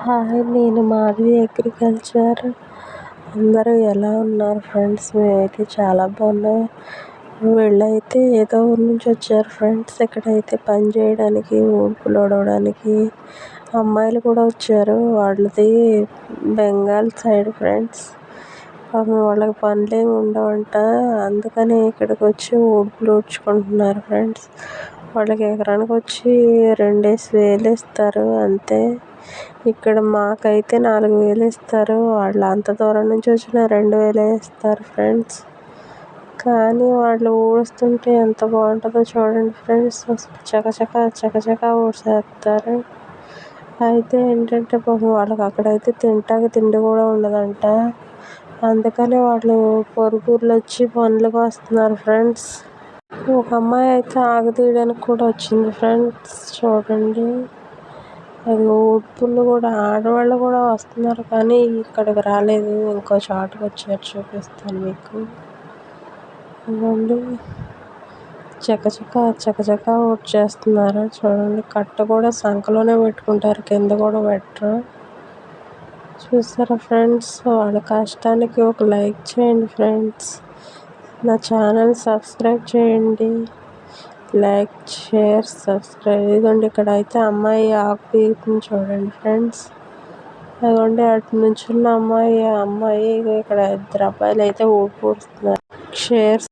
Hi, నేను Madhavi agriculture. అందరూ ఎలా ఉన్నారు ఫ్రెండ్స్? మేమైతే చాలా బాగున్నాం. వీళ్ళైతే ఏదో ఊరు నుంచి వచ్చారు ఫ్రెండ్స్. ఇక్కడైతే పని చేయడానికి, ఊడ్పులు ఊడవడానికి అమ్మాయిలు కూడా వచ్చారు. వాళ్ళది బెంగాల్ సైడ్ ఫ్రెండ్స్. పాపం వాళ్ళకి పనులేమి ఉండవంట. అందుకని ఇక్కడికి వచ్చి ఊడ్పులు ఊడ్చుకుంటున్నారు ఫ్రెండ్స్. వాళ్ళకి ఎకరానికి వచ్చి 2,000 ఇస్తారు అంతే. ఇక్కడ మాకైతే 4,000 ఇస్తారు. వాళ్ళు అంత దూరం నుంచి వచ్చిన 2,000 ఇస్తారు ఫ్రెండ్స్. కానీ వాళ్ళు ఊడుస్తుంటే ఎంత బాగుంటుందో చూడండి ఫ్రెండ్స్. చకచకా ఊడ్చేస్తారు. అయితే ఏంటంటే పాపం వాళ్ళకి అక్కడైతే తిండి కూడా ఉండదంట. అందుకని వాళ్ళు పొరుగురులు వచ్చి పనులకు వస్తున్నారు ఫ్రెండ్స్. ఒక అమ్మాయి అయితే ఆకు తీయడానికి కూడా వచ్చింది ఫ్రెండ్స్. చూడండి, అది ఊడ్పులు కూడా ఆడవాళ్ళు కూడా వస్తున్నారు, కానీ ఇక్కడికి రాలేదు. ఇంకో చోటుకు వచ్చారు, చూపిస్తాను మీకు. ఇవ్వండి, చకచకా ఊడ్చేస్తున్నారు. చూడండి, కట్ట కూడా సంకలోనే పెట్టుకుంటారు, కింద కూడా పెట్టరు. చూసారా ఫ్రెండ్స్? వాళ్ళ కష్టానికి ఒక లైక్ చేయండి ఫ్రెండ్స్. నా ఛానల్ సబ్స్క్రైబ్ చేయండి. Like, share, subscribe. ఇదిగోండి, ఇక్కడైతే అమ్మాయి ఆకు పీకుతుంది చూడండి ఫ్రెండ్స్. అదిగోండి, అటు నుంచి ఉన్న అమ్మాయి ఇక్కడ 2 అబ్బాయిలు అయితే ఊడ్పుతున్నారు. షేర్